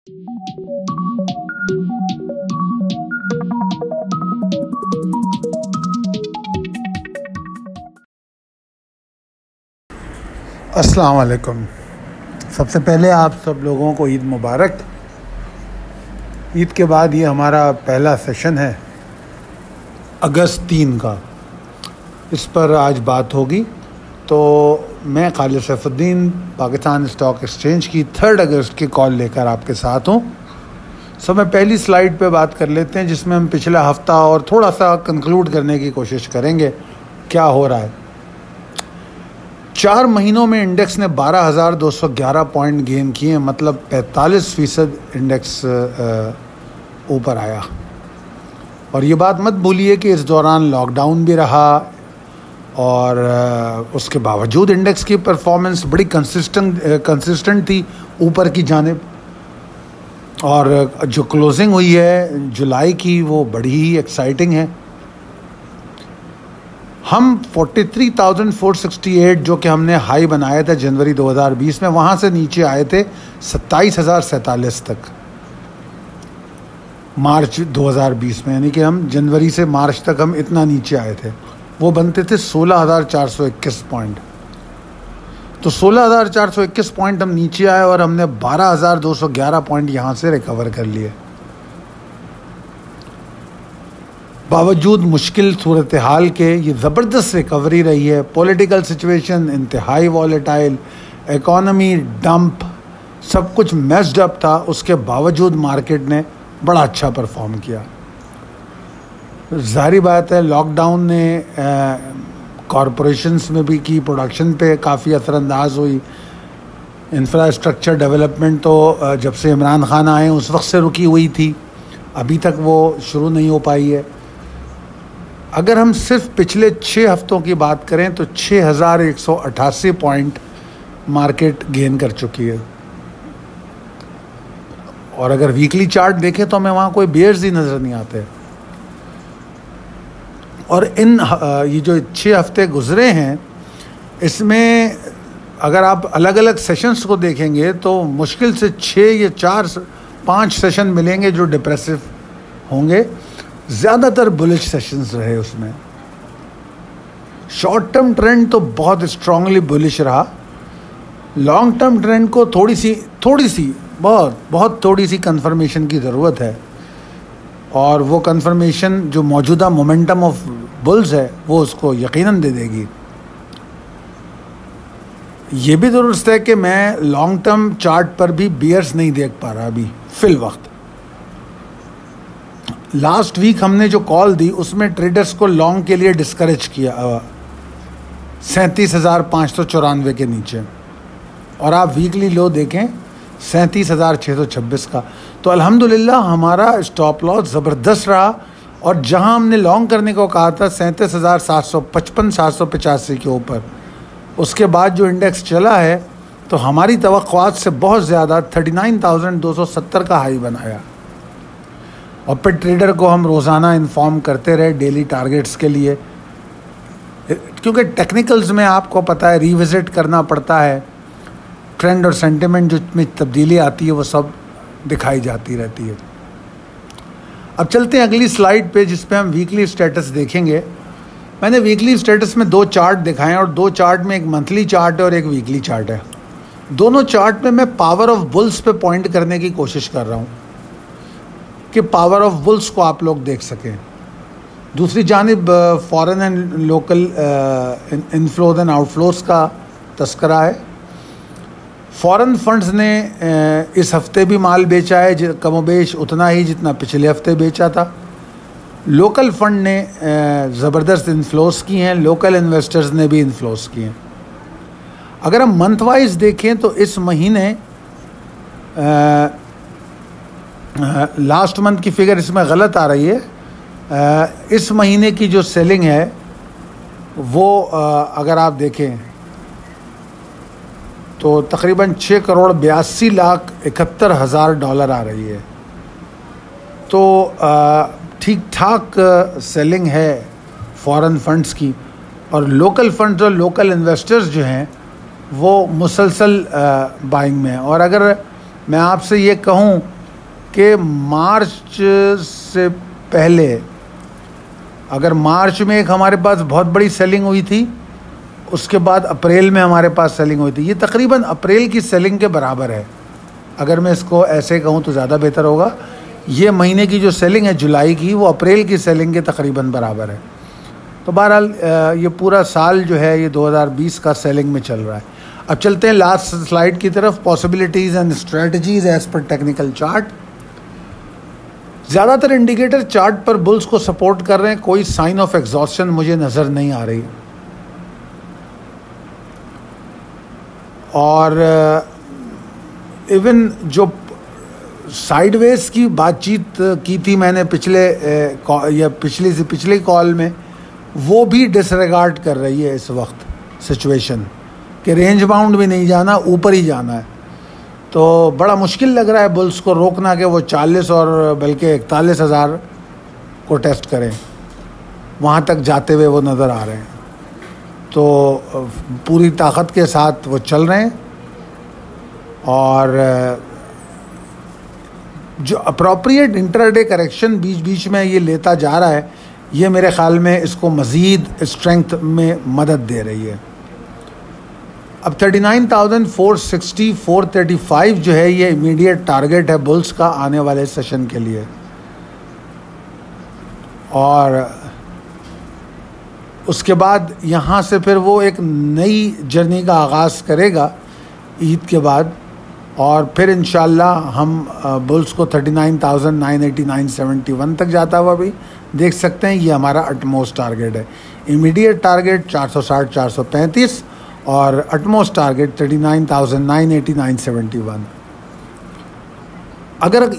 अस्सलाम वालेकुम। सबसे पहले आप सब लोगों को ईद मुबारक। ईद के बाद ये हमारा पहला सेशन है अगस्त 3 का, इस पर आज बात होगी। तो मैं खालिद सैफुद्दीन पाकिस्तान स्टॉक एक्सचेंज की 3 अगस्त की कॉल लेकर आपके साथ हूँ। मैं पहली स्लाइड पे बात कर लेते हैं, जिसमें हम पिछला हफ्ता और थोड़ा सा कंक्लूड करने की कोशिश करेंगे क्या हो रहा है। 4 महीनों में इंडेक्स ने 12,211 पॉइंट गेन किए, मतलब 45% इंडेक्स ऊपर आया। और ये बात मत भूलिए कि इस दौरान लॉकडाउन भी रहा और उसके बावजूद इंडेक्स की परफॉर्मेंस बड़ी कंसिस्टेंट थी ऊपर की जानिब। और जो क्लोजिंग हुई है जुलाई की वो बड़ी ही एक्साइटिंग है। हम 43,468 जो कि हमने हाई बनाया था जनवरी 2020 में, वहाँ से नीचे आए थे 27,047 तक मार्च 2020 में, यानी कि हम जनवरी से मार्च तक हम इतना नीचे आए थे। वो बनते थे 16,421 पॉइंट। तो 16,421 पॉइंट हम नीचे आए और हमने 12,211 पॉइंट यहाँ से रिकवर कर लिए। बावजूद मुश्किल सूरत हाल के ये ज़बरदस्त रिकवरी रही है। पॉलिटिकल सिचुएशन इंतहाई वॉलेटाइल, इकॉनमी डंप, सब कुछ मेस्ड अप था। उसके बावजूद मार्केट ने बड़ा अच्छा परफॉर्म किया। जाहिर बात है लॉकडाउन ने कॉरपोरेशंस में भी की प्रोडक्शन पे काफ़ी असरअंदाज हुई। इंफ्रास्ट्रक्चर डेवलपमेंट तो जब से इमरान खान आए उस वक्त से रुकी हुई थी, अभी तक वो शुरू नहीं हो पाई है। अगर हम सिर्फ पिछले 6 हफ्तों की बात करें तो 6,188 पॉइंट मार्केट गेन कर चुकी है। और अगर वीकली चार्ट देखें तो हमें वहाँ कोई बेयर्स ही नज़र नहीं आते। और ये जो 6 हफ्ते गुजरे हैं, इसमें अगर आप अलग अलग सेशंस को देखेंगे तो मुश्किल से 6 या 4-5 सेशन मिलेंगे जो डिप्रेसिव होंगे। ज़्यादातर बुलिश सेशंस रहे उसमें। शॉर्ट टर्म ट्रेंड तो बहुत स्ट्रांगली बुलिश रहा। लॉन्ग टर्म ट्रेंड को थोड़ी सी बहुत थोड़ी सी कंफर्मेशन की ज़रूरत है। और वो कंफर्मेशन जो मौजूदा मोमेंटम ऑफ बुल्स है वो उसको यकीनन दे देगी। ये भी दुरुस्त है कि मैं लॉन्ग टर्म चार्ट पर भी बियर्स नहीं देख पा रहा अभी फिल वक्त। लास्ट वीक हमने जो कॉल दी उसमें ट्रेडर्स को लॉन्ग के लिए डिस्करेज किया 37,594 के नीचे। और आप वीकली लो देखें 37,626 का। तो अल्हम्दुलिल्लाह हमारा स्टॉप लॉस ज़बरदस्त रहा। और जहां हमने लॉन्ग करने को कहा था 37,755-785 के ऊपर, उसके बाद जो इंडेक्स चला है तो हमारी तवक्कुआत से बहुत ज़्यादा 39,270 का हाई बनाया। और फिर ट्रेडर को हम रोज़ाना इन्फॉर्म करते रहे डेली टारगेट्स के लिए, क्योंकि टेक्निकल्स में आपको पता है रिविज़िट करना पड़ता है। ट्रेंड और सेंटिमेंट जो में तब्दीली आती है वो सब दिखाई जाती रहती है। अब चलते हैं अगली स्लाइड पे, जिस पे हम वीकली स्टेटस देखेंगे। मैंने वीकली स्टेटस में 2 चार्ट दिखाए हैं और 2 चार्ट में एक मंथली चार्ट है और एक वीकली चार्ट है। दोनों चार्ट में मैं पावर ऑफ बुल्स पे पॉइंट करने की कोशिश कर रहा हूँ कि पावर ऑफ बुल्स को आप लोग देख सकें। दूसरी जानिब foreign and local inflows and outflows का तस्करा है। फॉरेन फंड्स ने इस हफ्ते भी माल बेचा है, कमोबेश उतना ही जितना पिछले हफ्ते बेचा था। लोकल फंड ने ज़बरदस्त इन्फ्लोज की हैं, लोकल इन्वेस्टर्स ने भी इन्फ्लोज किए हैं। अगर हम मंथ वाइज देखें तो इस महीने लास्ट मंथ की फिगर इसमें गलत आ रही है। इस महीने की जो सेलिंग है वो अगर आप देखें तो तकरीबन 6,82,71,000 डॉलर आ रही है। तो ठीक ठाक सेलिंग है फॉरेन फंड्स की। और लोकल फंड्स और लोकल इन्वेस्टर्स जो हैं वो मुसलसल बाइंग में हैं। और अगर मैं आपसे ये कहूँ कि मार्च से पहले, अगर मार्च में एक हमारे पास बहुत बड़ी सेलिंग हुई थी, उसके बाद अप्रैल में हमारे पास सेलिंग हुई थी, ये तकरीबन अप्रैल की सेलिंग के बराबर है। अगर मैं इसको ऐसे कहूँ तो ज़्यादा बेहतर होगा। ये महीने की जो सेलिंग है जुलाई की, वो अप्रैल की सेलिंग के तकरीबन बराबर है। तो बहरहाल ये पूरा साल जो है ये 2020 का सेलिंग में चल रहा है। अब चलते हैं लास्ट स्लाइड की तरफ, possibilities and strategies as per technical chart. ज़्यादातर इंडिकेटर चार्ट पर बुल्स को सपोर्ट कर रहे हैं, कोई साइन ऑफ एग्जॉस्शन मुझे नज़र नहीं आ रही। और इवन जो साइडवेज की बातचीत की थी मैंने पिछले कॉल में, वो भी डिसरिगार्ड कर रही है इस वक्त सिचुएशन कि रेंज बाउंड भी नहीं जाना, ऊपर ही जाना है। तो बड़ा मुश्किल लग रहा है बुल्स को रोकना कि वो 40 और बल्कि 41,000 को टेस्ट करें, वहाँ तक जाते हुए वो नज़र आ रहे हैं। तो पूरी ताकत के साथ वो चल रहे हैं और जो अप्रोप्रिएट इंटरडे करेक्शन बीच बीच में ये लेता जा रहा है, ये मेरे ख़्याल में इसको मज़ीद स्ट्रेंथ में मदद दे रही है। अब 39,460 435 जो है ये इमीडिएट टारगेट है बुल्स का आने वाले सेशन के लिए। और उसके बाद यहाँ से फिर वो एक नई जर्नी का आगाज़ करेगा ईद के बाद, और फिर इंशाल्लाह हम बुल्स को 39,980 971 तक जाता हुआ भी देख सकते हैं। ये हमारा अटमोस्ट टारगेट है। इमीडिएट टारगेट 460 435 और अटमोस्ट टारगेट 39,980 971। अगर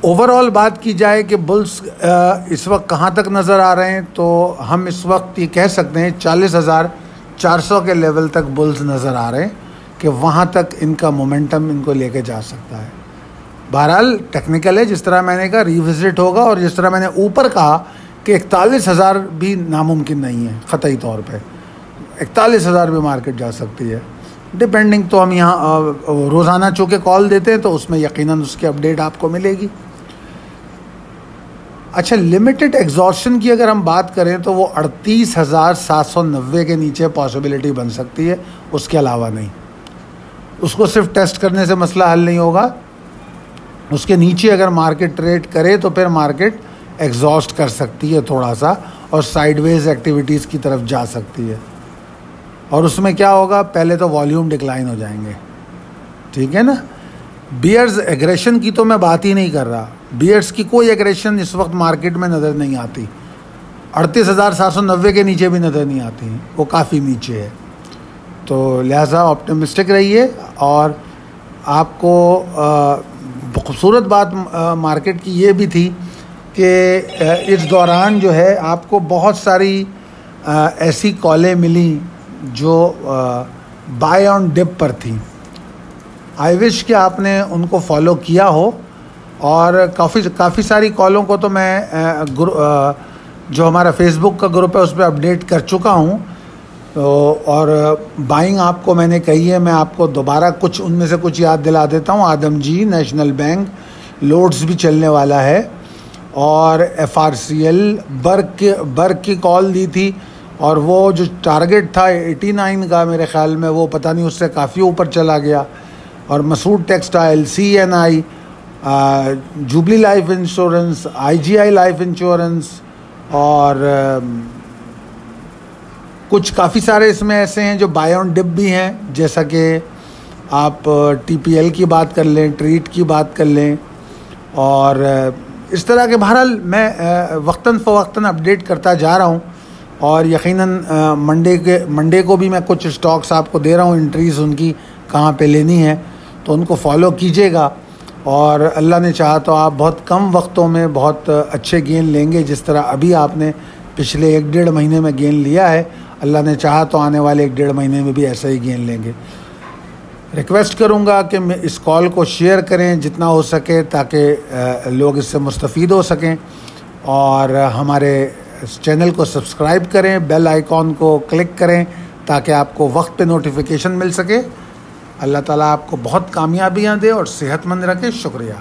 ओवरऑल बात की जाए कि बुल्स इस वक्त कहाँ तक नज़र आ रहे हैं, तो हम इस वक्त ये कह सकते हैं 40,400 के लेवल तक बुल्स नज़र आ रहे हैं कि वहाँ तक इनका मोमेंटम इनको लेके जा सकता है। बहरहाल टेक्निकल है, जिस तरह मैंने कहा रिविजिट होगा, और जिस तरह मैंने ऊपर कहा कि 41,000 भी नामुमकिन नहीं है क़तई तौर पे, 41,000 भी मार्केट जा सकती है डिपेंडिंग। तो हम यहाँ रोज़ाना चूँकि कॉल देते हैं तो उसमें यकीनन उसकी अपडेट आपको मिलेगी। अच्छा, लिमिटेड एग्जॉस्शन की अगर हम बात करें तो वो 38,790 के नीचे पॉसिबिलिटी बन सकती है, उसके अलावा नहीं। उसको सिर्फ टेस्ट करने से मसला हल नहीं होगा, उसके नीचे अगर मार्केट ट्रेड करे तो फिर मार्केट एग्जॉस्ट कर सकती है थोड़ा सा और साइडवेज एक्टिविटीज़ की तरफ जा सकती है। और उसमें क्या होगा, पहले तो वॉल्यूम डिक्लाइन हो जाएंगे, ठीक है ना। बियर्स एग्रेशन की तो मैं बात ही नहीं कर रहा, बियर्स की कोई एग्रेशन इस वक्त मार्केट में नज़र नहीं आती। 38,790 के नीचे भी नज़र नहीं आती, वो काफ़ी नीचे है। तो लिहाजा ऑप्टिमिस्टिक रहिए। और आपको खूबसूरत बात मार्केट की ये भी थी कि इस दौरान जो है आपको बहुत सारी ऐसी कॉलें मिली जो बाय ऑन डिप पर थी। आई विश कि आपने उनको फॉलो किया हो, और काफ़ी सारी कॉलों को तो मैं जो हमारा फेसबुक का ग्रुप है उस पर अपडेट कर चुका हूँ। तो और बाइंग आपको मैंने कही है, मैं आपको दोबारा कुछ उनमें से कुछ याद दिला देता हूँ। आदमजी, नेशनल बैंक, लोड्स भी चलने वाला है, और FRCL बर्क की कॉल दी थी, और वो जो टारगेट था 89 का मेरे ख़्याल में, वो पता नहीं उससे काफ़ी ऊपर चला गया। और Masood Textile, CNI, Jubilee Life Insurance, IGI Life Insurance, और कुछ काफ़ी सारे इसमें ऐसे हैं जो बाय ऑन डिप भी हैं, जैसा कि आप TPL की बात कर लें, ट्रीट की बात कर लें, और इस तरह के। बहरहाल मैं वक्तन फ़वक्तन अपडेट करता जा रहा हूँ, और यकीनन मंडे को भी मैं कुछ स्टॉक्स आपको दे रहा हूँ, एंट्रीज़ उनकी कहाँ पे लेनी है, तो उनको फॉलो कीजिएगा। और अल्लाह ने चाहा तो आप बहुत कम वक्तों में बहुत अच्छे गेन लेंगे, जिस तरह अभी आपने पिछले 1-1.5 महीने में गेन लिया है। अल्लाह ने चाहा तो आने वाले 1-1.5 महीने में भी ऐसा ही गेन लेंगे। रिक्वेस्ट करूँगा कि इस कॉल को शेयर करें जितना हो सके, ताकि लोग इससे मुस्तफ़ीद हो सकें, और हमारे चैनल को सब्सक्राइब करें, बेल आइकॉन को क्लिक करें ताकि आपको वक्त पे नोटिफिकेशन मिल सके। अल्लाह ताला आपको बहुत कामयाबियाँ दे और सेहतमंद रखे। शुक्रिया।